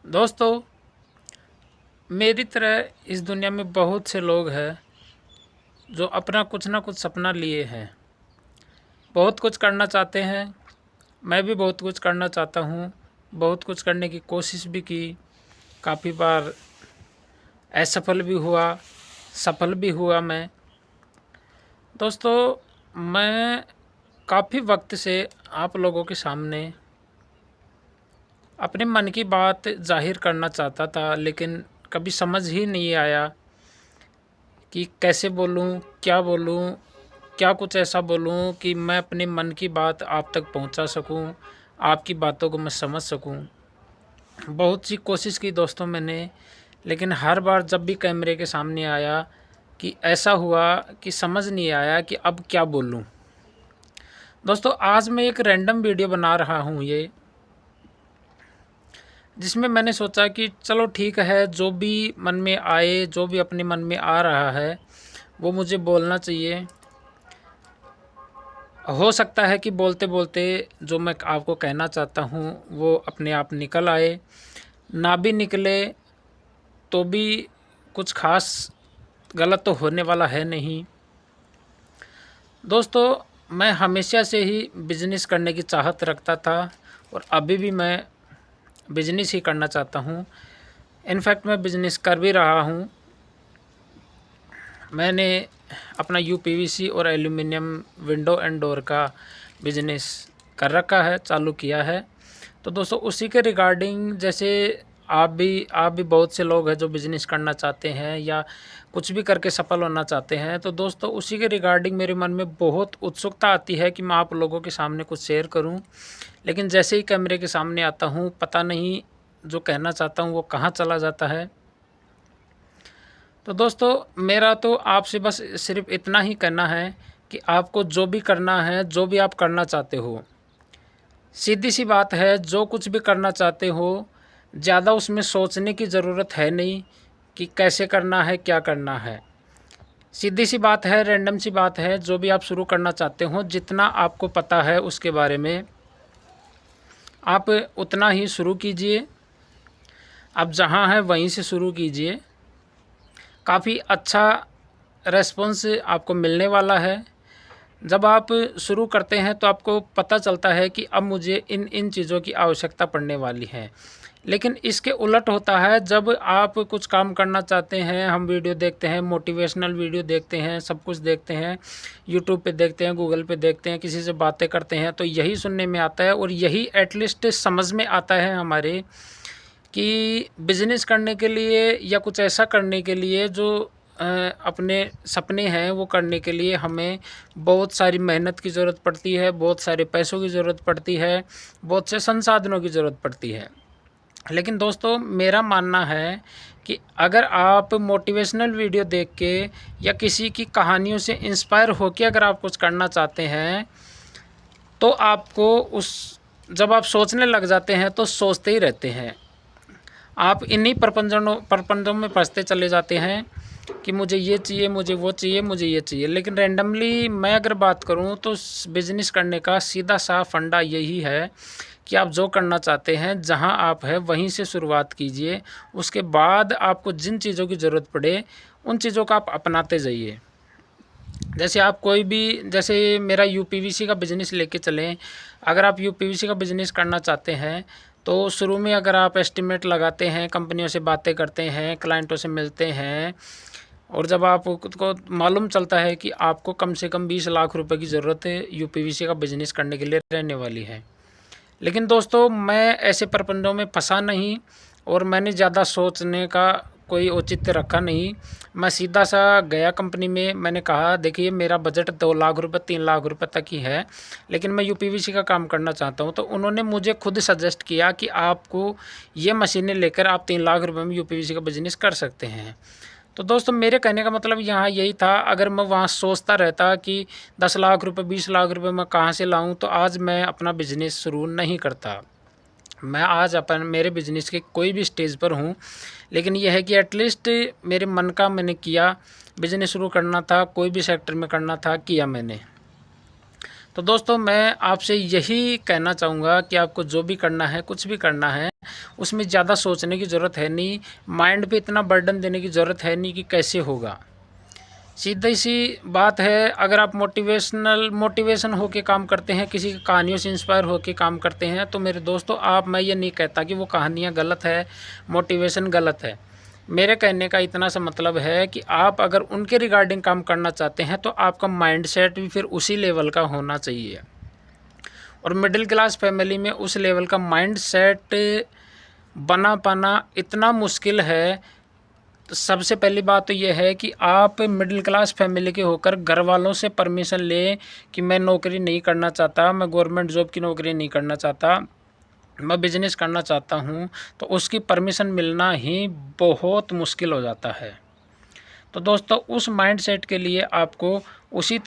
दोस्तों, मेरी तरह इस दुनिया में बहुत से लोग हैं जो अपना कुछ ना कुछ सपना लिए हैं, बहुत कुछ करना चाहते हैं। मैं भी बहुत कुछ करना चाहता हूँ, बहुत कुछ करने की कोशिश भी की, काफ़ी बार असफल भी हुआ, सफल भी हुआ मैं। दोस्तों, मैं काफ़ी वक्त से आप लोगों के सामने अपने मन की बात जाहिर करना चाहता था, लेकिन कभी समझ ही नहीं आया कि कैसे बोलूँ, क्या कुछ ऐसा बोलूँ कि मैं अपने मन की बात आप तक पहुँचा सकूँ, आपकी बातों को मैं समझ सकूँ। बहुत सी कोशिश की दोस्तों मैंने, लेकिन हर बार जब भी कैमरे के सामने आया कि ऐसा हुआ कि समझ नहीं आया कि अब क्या बोलूँ। दोस्तों, आज मैं एक रैंडम वीडियो बना रहा हूँ जिसमें मैंने सोचा कि चलो ठीक है, जो भी मन में आए, जो भी अपने मन में आ रहा है वो मुझे बोलना चाहिए। हो सकता है कि बोलते बोलते जो मैं आपको कहना चाहता हूँ वो अपने आप निकल आए, ना भी निकले तो भी कुछ खास गलत तो होने वाला है नहीं। दोस्तों, मैं हमेशा से ही बिजनेस करने की चाहत रखता था और अभी भी मैं बिजनेस ही करना चाहता हूँ। इनफैक्ट मैं बिजनेस कर भी रहा हूँ। मैंने अपना यूपीवीसी और एल्यूमिनियम विंडो एंड डोर का बिजनेस कर रखा है, चालू किया है। तो दोस्तों, उसी के रिगार्डिंग जैसे आप भी बहुत से लोग हैं जो बिज़नेस करना चाहते हैं या कुछ भी करके सफल होना चाहते हैं। तो दोस्तों, उसी के रिगार्डिंग मेरे मन में बहुत उत्सुकता आती है कि मैं आप लोगों के सामने कुछ शेयर करूं। लेकिन जैसे ही कैमरे के सामने आता हूं, पता नहीं जो कहना चाहता हूं वो कहां चला जाता है। तो दोस्तों, मेरा तो आपसे बस सिर्फ इतना ही कहना है कि आपको जो भी करना है, जो भी आप करना चाहते हो, सीधी सी बात है, जो कुछ भी करना चाहते हो ज़्यादा उसमें सोचने की ज़रूरत है नहीं कि कैसे करना है, क्या करना है। सीधी सी बात है, रैंडम सी बात है। जो भी आप शुरू करना चाहते हो, जितना आपको पता है उसके बारे में आप उतना ही शुरू कीजिए। आप जहाँ हैं वहीं से शुरू कीजिए। काफ़ी अच्छा रेस्पॉन्स आपको मिलने वाला है। जब आप शुरू करते हैं तो आपको पता चलता है कि अब मुझे इन इन चीज़ों की आवश्यकता पड़ने वाली है। लेकिन इसके उलट होता है, जब आप कुछ काम करना चाहते हैं, हम वीडियो देखते हैं, मोटिवेशनल वीडियो देखते हैं, सब कुछ देखते हैं, यूट्यूब पे देखते हैं, गूगल पे देखते हैं, किसी से बातें करते हैं, तो यही सुनने में आता है और यही एटलीस्ट समझ में आता है हमारे कि बिज़नेस करने के लिए या कुछ ऐसा करने के लिए जो अपने सपने हैं वो करने के लिए हमें बहुत सारी मेहनत की ज़रूरत पड़ती है, बहुत सारे पैसों की ज़रूरत पड़ती है, बहुत से संसाधनों की ज़रूरत पड़ती है। लेकिन दोस्तों, मेरा मानना है कि अगर आप मोटिवेशनल वीडियो देख के या किसी की कहानियों से इंस्पायर होकर अगर आप कुछ करना चाहते हैं तो आपको जब आप सोचने लग जाते हैं तो सोचते ही रहते हैं। आप इन्हीं प्रपंचों में फंसते चले जाते हैं कि मुझे ये चाहिए, मुझे वो चाहिए, मुझे ये चाहिए। लेकिन रैंडमली मैं अगर बात करूं तो बिज़नेस करने का सीधा सा फंडा यही है कि आप जो करना चाहते हैं, जहां आप हैं वहीं से शुरुआत कीजिए। उसके बाद आपको जिन चीज़ों की ज़रूरत पड़े उन चीज़ों का आप अपनाते जाइए। जैसे आप कोई भी, जैसे मेरा यूपीवीसी का बिज़नेस लेके चलें। अगर आप यूपीवीसी का बिज़नेस करना चाहते हैं तो शुरू में अगर आप एस्टिमेट लगाते हैं, कंपनियों से बातें करते हैं, क्लाइंटों से मिलते हैं और जब आप खुद को मालूम चलता है कि आपको कम से कम 20 लाख रुपए की ज़रूरत है यूपीवीसी का बिज़नेस करने के लिए रहने वाली है। लेकिन दोस्तों, मैं ऐसे प्रबंधों में फंसा नहीं और मैंने ज़्यादा सोचने का कोई औचित्य रखा नहीं। मैं सीधा सा गया कंपनी में। मैंने कहा, देखिए मेरा बजट 2 लाख रुपए 3 लाख रुपए तक ही है, लेकिन मैं यूपीवीसी का काम करना चाहता हूं। तो उन्होंने मुझे खुद सजेस्ट किया कि आपको ये मशीनें लेकर आप 3 लाख रुपए में यूपीवीसी का बिज़नेस कर सकते हैं। तो दोस्तों, मेरे कहने का मतलब यहाँ यही था, अगर मैं वहाँ सोचता रहता कि 10 लाख रुपए 20 लाख रुपए मैं कहाँ से लाऊँ, तो आज मैं अपना बिज़नेस शुरू नहीं करता। मैं आज मेरे बिज़नेस के कोई भी स्टेज पर हूँ, लेकिन यह है कि एटलीस्ट मेरे मन का मैंने किया। बिज़नेस शुरू करना था, कोई भी सेक्टर में करना था, किया मैंने। तो दोस्तों मैं आपसे यही कहना चाहूँगा कि आपको जो भी करना है, कुछ भी करना है, उसमें ज़्यादा सोचने की ज़रूरत है नहीं, माइंड पे इतना बर्डन देने की ज़रूरत है नहीं कि कैसे होगा। सीधी सी बात है, अगर आप मोटिवेशन होके काम करते हैं, किसी की कहानियों से इंस्पायर होके काम करते हैं, तो मेरे दोस्तों मैं ये नहीं कहता कि वो कहानियाँ गलत है, मोटिवेशन गलत है। मेरे कहने का इतना सा मतलब है कि आप अगर उनके रिगार्डिंग काम करना चाहते हैं तो आपका माइंडसेट भी फिर उसी लेवल का होना चाहिए। और मिडिल क्लास फैमिली में उस लेवल का माइंडसेट बना पाना इतना मुश्किल है। तो सबसे पहली बात तो ये है कि आप मिडिल क्लास फैमिली के होकर घर वालों से परमिशन लें कि मैं नौकरी नहीं करना चाहता, मैं गवर्नमेंट जॉब की नौकरी नहीं करना चाहता, मैं बिज़नेस करना चाहता हूँ, तो उसकी परमिशन मिलना ही बहुत मुश्किल हो जाता है। तो दोस्तों उस माइंडसेट के लिए आपको उसी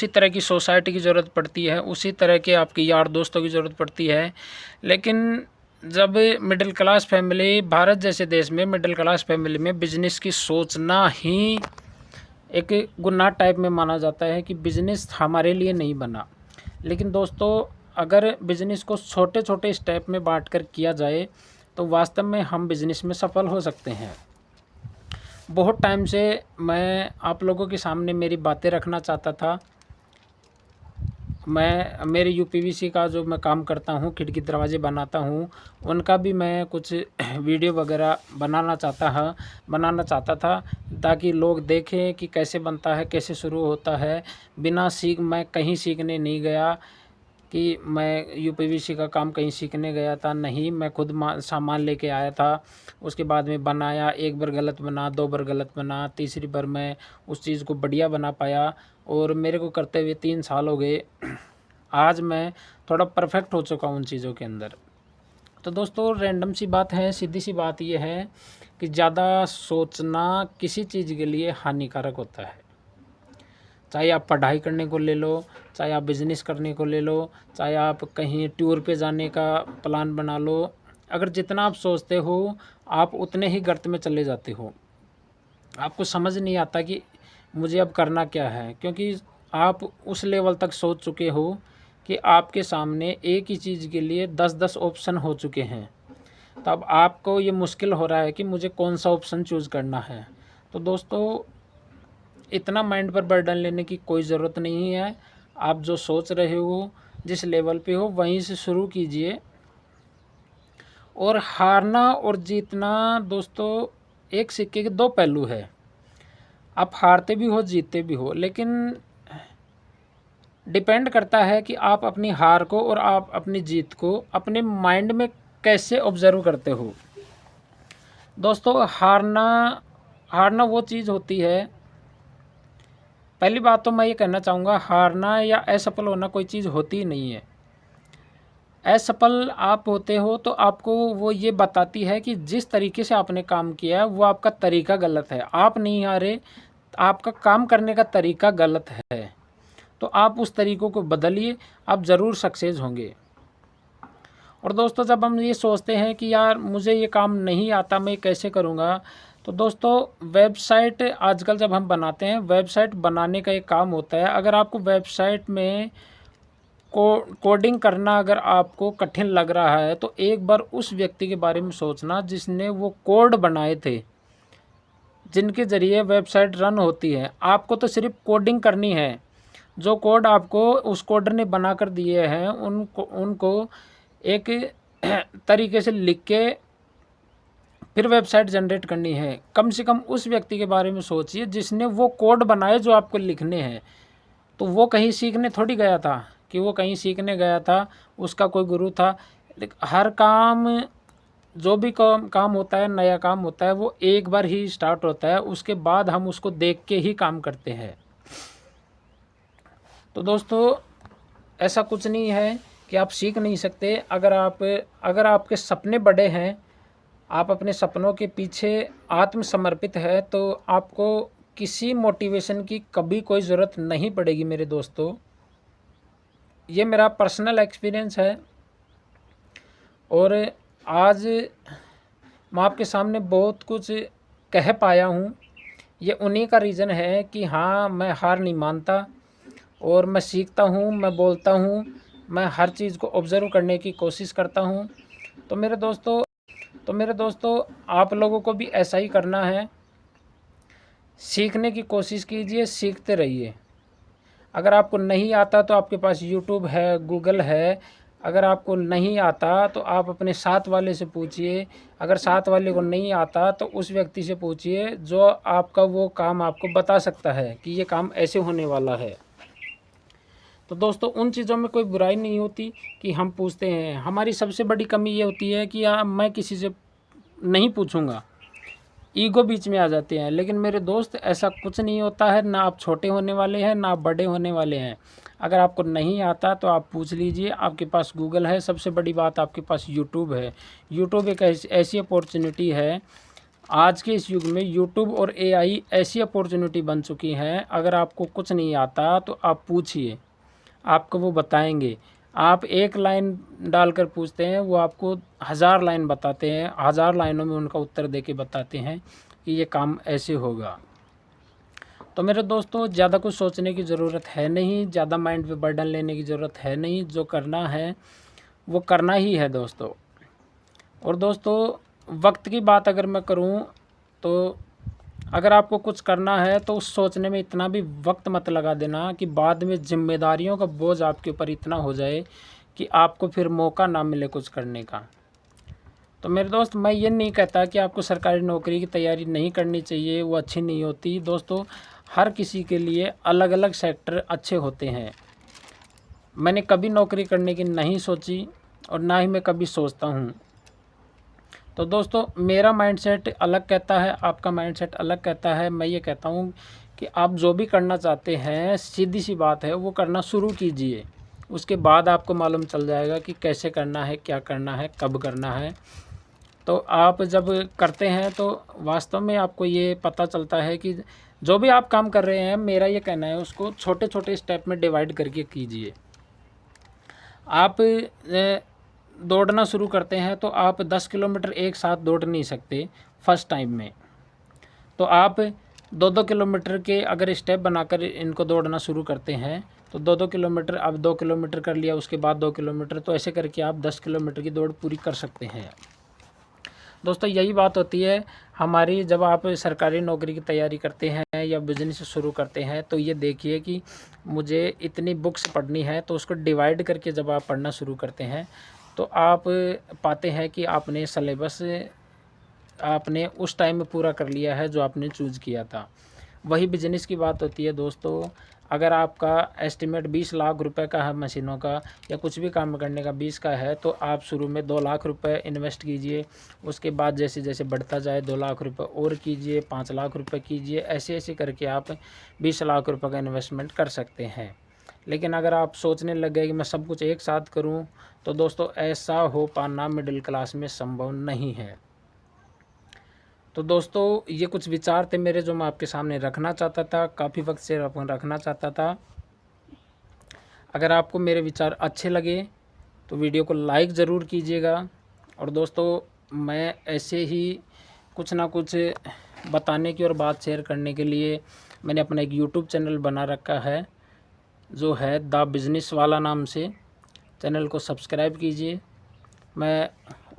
तरह की सोसाइटी की ज़रूरत पड़ती है, उसी तरह के आपके यार दोस्तों की ज़रूरत पड़ती है। लेकिन जब मिडिल क्लास फैमिली, भारत जैसे देश में मिडिल क्लास फैमिली में बिजनेस की सोचना ही एक गुनाह टाइप में माना जाता है कि बिज़नेस हमारे लिए नहीं बना। लेकिन दोस्तों अगर बिज़नेस को छोटे छोटे स्टेप में बांटकर किया जाए तो वास्तव में हम बिज़नेस में सफल हो सकते हैं। बहुत टाइम से मैं आप लोगों के सामने मेरी बातें रखना चाहता था। मैं मेरे यूपीवीसी का जो मैं काम करता हूँ, खिड़की दरवाजे बनाता हूँ, उनका भी मैं कुछ वीडियो वगैरह बनाना चाहता था ताकि लोग देखें कि कैसे बनता है, कैसे शुरू होता है। मैं कहीं सीखने नहीं गया कि मैं यूपीवीसी का काम कहीं सीखने गया था, नहीं, मैं खुद सामान लेके आया था। उसके बाद में बनाया, एक बार गलत बना, दो बार गलत बना, तीसरी बार मैं उस चीज़ को बढ़िया बना पाया और मेरे को करते हुए 3 साल हो गए। आज मैं थोड़ा परफेक्ट हो चुका हूँ उन चीज़ों के अंदर। तो दोस्तों रैंडम सी बात है, सीधी सी बात ये है कि ज़्यादा सोचना किसी चीज़ के लिए हानिकारक होता है। चाहे आप पढ़ाई करने को ले लो, चाहे आप बिज़नेस करने को ले लो, चाहे आप कहीं टूर पे जाने का प्लान बना लो। अगर जितना आप सोचते हो आप उतने ही गर्त में चले जाते हो। आपको समझ नहीं आता कि मुझे अब करना क्या है, क्योंकि आप उस लेवल तक सोच चुके हो कि आपके सामने एक ही चीज़ के लिए 10-10 ऑप्शन हो चुके हैं। तब आपको ये मुश्किल हो रहा है कि मुझे कौन सा ऑप्शन चूज़ करना है। तो दोस्तों इतना माइंड पर बर्डन लेने की कोई ज़रूरत नहीं है। आप जो सोच रहे हो, जिस लेवल पे हो, वहीं से शुरू कीजिए। और हारना और जीतना दोस्तों एक सिक्के के 2 पहलू है। आप हारते भी हो, जीतते भी हो, लेकिन डिपेंड करता है कि आप अपनी हार को और आप अपनी जीत को अपने माइंड में कैसे ऑब्जर्व करते हो। दोस्तों हारना वो चीज़ होती है, पहली बात तो मैं ये कहना चाहूँगा, हारना या असफल होना कोई चीज़ होती ही नहीं है। असफल आप होते हो तो आपको वो ये बताती है कि जिस तरीके से आपने काम किया है वो आपका तरीका गलत है। आप नहीं हारे, आपका काम करने का तरीका गलत है। तो आप उस तरीक़ों को बदलिए, आप ज़रूर सक्सेस होंगे। और दोस्तों जब हम ये सोचते हैं कि यार मुझे ये काम नहीं आता, मैं कैसे करूँगा, तो दोस्तों वेबसाइट आजकल जब हम बनाते हैं, वेबसाइट बनाने का एक काम होता है। अगर आपको वेबसाइट में कोडिंग करना अगर आपको कठिन लग रहा है तो एक बार उस व्यक्ति के बारे में सोचना जिसने वो कोड बनाए थे, जिनके ज़रिए वेबसाइट रन होती है। आपको तो सिर्फ कोडिंग करनी है। जो कोड आपको उस कोडर ने बना कर दिए हैं उनको एक तरीके से लिख के फिर वेबसाइट जनरेट करनी है। कम से कम उस व्यक्ति के बारे में सोचिए जिसने वो कोड बनाए जो आपको लिखने हैं। तो वो कहीं सीखने थोड़ी गया था कि वो कहीं सीखने गया था, उसका कोई गुरु था। हर काम, जो भी काम होता है, नया काम होता है, वो एक बार ही स्टार्ट होता है, उसके बाद हम उसको देख के ही काम करते हैं। तो दोस्तों ऐसा कुछ नहीं है कि आप सीख नहीं सकते। अगर आपके सपने बड़े हैं, आप अपने सपनों के पीछे आत्मसमर्पित है, तो आपको किसी मोटिवेशन की कभी कोई ज़रूरत नहीं पड़ेगी मेरे दोस्तों। ये मेरा पर्सनल एक्सपीरियंस है और आज मैं आपके सामने बहुत कुछ कह पाया हूँ। ये उन्हीं का रीज़न है कि हाँ, मैं हार नहीं मानता और मैं सीखता हूँ, मैं बोलता हूँ, मैं हर चीज़ को ऑब्ज़र्व करने की कोशिश करता हूँ। तो मेरे दोस्तों आप लोगों को भी ऐसा ही करना है। सीखने की कोशिश कीजिए, सीखते रहिए। अगर आपको नहीं आता तो आपके पास यूट्यूब है, गूगल है। अगर आपको नहीं आता तो आप अपने साथ वाले से पूछिए। अगर साथ वाले को नहीं आता तो उस व्यक्ति से पूछिए जो आपका वो काम आपको बता सकता है कि ये काम ऐसे होने वाला है। तो दोस्तों उन चीज़ों में कोई बुराई नहीं होती कि हम पूछते हैं। हमारी सबसे बड़ी कमी ये होती है कि मैं किसी से नहीं पूछूंगा, ईगो बीच में आ जाते हैं। लेकिन मेरे दोस्त ऐसा कुछ नहीं होता है, ना आप छोटे होने वाले हैं ना आप बड़े होने वाले हैं। अगर आपको नहीं आता तो आप पूछ लीजिए, आपके पास गूगल है, सबसे बड़ी बात आपके पास यूट्यूब है। यूट्यूब एक ऐसी अपॉर्चुनिटी है, आज के इस युग में यूट्यूब और एआई ऐसी अपॉर्चुनिटी बन चुकी हैं। अगर आपको कुछ नहीं आता तो आप पूछिए, आपको वो बताएंगे। आप एक लाइन डालकर पूछते हैं, वो आपको 1000 लाइन बताते हैं, 1000 लाइनों में उनका उत्तर देके बताते हैं कि ये काम ऐसे होगा। तो मेरे दोस्तों ज़्यादा कुछ सोचने की ज़रूरत है नहीं, ज़्यादा माइंड पे बर्डन लेने की ज़रूरत है नहीं। जो करना है वो करना ही है दोस्तों। और दोस्तों वक्त की बात अगर मैं करूं तो अगर आपको कुछ करना है तो उस सोचने में इतना भी वक्त मत लगा देना कि बाद में जिम्मेदारियों का बोझ आपके ऊपर इतना हो जाए कि आपको फिर मौका ना मिले कुछ करने का। तो मेरे दोस्त मैं ये नहीं कहता कि आपको सरकारी नौकरी की तैयारी नहीं करनी चाहिए, वो अच्छी नहीं होती। दोस्तों हर किसी के लिए अलग अलग सेक्टर अच्छे होते हैं। मैंने कभी नौकरी करने की नहीं सोची और ना ही मैं कभी सोचता हूँ। तो दोस्तों मेरा माइंडसेट अलग कहता है, आपका माइंडसेट अलग कहता है। मैं ये कहता हूँ कि आप जो भी करना चाहते हैं, सीधी सी बात है, वो करना शुरू कीजिए। उसके बाद आपको मालूम चल जाएगा कि कैसे करना है, क्या करना है, कब करना है। तो आप जब करते हैं तो वास्तव में आपको ये पता चलता है कि जो भी आप काम कर रहे हैं, मेरा ये कहना है उसको छोटे छोटे स्टेप में डिवाइड करके कीजिए। आप दौड़ना शुरू करते हैं तो आप 10 किलोमीटर एक साथ दौड़ नहीं सकते फर्स्ट टाइम में। तो आप 2-2 किलोमीटर के अगर स्टेप बनाकर इनको दौड़ना शुरू करते हैं तो 2-2 किलोमीटर, अब 2 किलोमीटर कर लिया, उसके बाद 2 किलोमीटर, तो ऐसे करके आप 10 किलोमीटर की दौड़ पूरी कर सकते हैं। दोस्तों यही बात होती है हमारी, जब आप सरकारी नौकरी की तैयारी करते हैं या बिजनेस शुरू करते हैं तो ये देखिए कि मुझे इतनी बुक्स पढ़नी है, तो उसको डिवाइड करके जब आप पढ़ना शुरू करते हैं तो आप पाते हैं कि आपने सिलेबस आपने उस टाइम में पूरा कर लिया है जो आपने चूज़ किया था। वही बिजनेस की बात होती है दोस्तों। अगर आपका एस्टिमेट 20 लाख रुपए का है मशीनों का या कुछ भी काम करने का 20 का है, तो आप शुरू में 2 लाख रुपए इन्वेस्ट कीजिए। उसके बाद जैसे जैसे बढ़ता जाए 2 लाख रुपए और कीजिए, 5 लाख रुपए कीजिए, ऐसे ऐसे करके आप 20 लाख रुपए का इन्वेस्टमेंट कर सकते हैं। लेकिन अगर आप सोचने लग गए कि मैं सब कुछ एक साथ करूं, तो दोस्तों ऐसा हो पाना मिडिल क्लास में संभव नहीं है। तो दोस्तों ये कुछ विचार थे मेरे जो मैं आपके सामने रखना चाहता था, काफ़ी वक्त से रखना चाहता था। अगर आपको मेरे विचार अच्छे लगे तो वीडियो को लाइक ज़रूर कीजिएगा। और दोस्तों मैं ऐसे ही कुछ ना कुछ बताने की और बात शेयर करने के लिए मैंने अपना एक यूट्यूब चैनल बना रखा है जो है द बिज़नेस वाला नाम से। चैनल को सब्सक्राइब कीजिए। मैं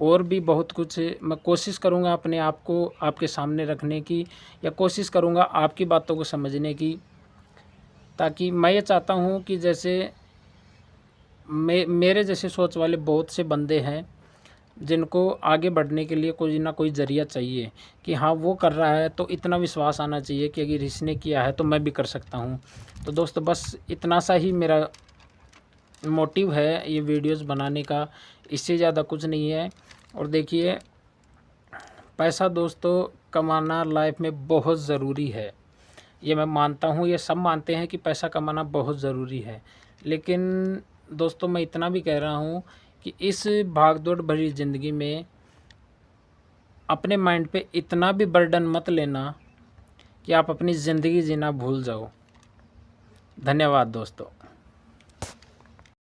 और भी बहुत कुछ मैं कोशिश करूँगा अपने आप को आपके सामने रखने की, या कोशिश करूँगा आपकी बातों को समझने की, ताकि मैं ये चाहता हूँ कि जैसे मेरे जैसे सोच वाले बहुत से बंदे हैं जिनको आगे बढ़ने के लिए कोई ना कोई ज़रिया चाहिए कि हाँ वो कर रहा है, तो इतना विश्वास आना चाहिए कि अगर इसने किया है तो मैं भी कर सकता हूँ। तो दोस्तों बस इतना सा ही मेरा मोटिव है ये वीडियोस बनाने का, इससे ज़्यादा कुछ नहीं है। और देखिए पैसा दोस्तों कमाना लाइफ में बहुत ज़रूरी है, ये मैं मानता हूँ, ये सब मानते हैं कि पैसा कमाना बहुत ज़रूरी है। लेकिन दोस्तों मैं इतना भी कह रहा हूँ कि इस भागदौड़ भरी ज़िंदगी में अपने माइंड पे इतना भी बर्डन मत लेना कि आप अपनी ज़िंदगी जीना भूल जाओ। धन्यवाद दोस्तों।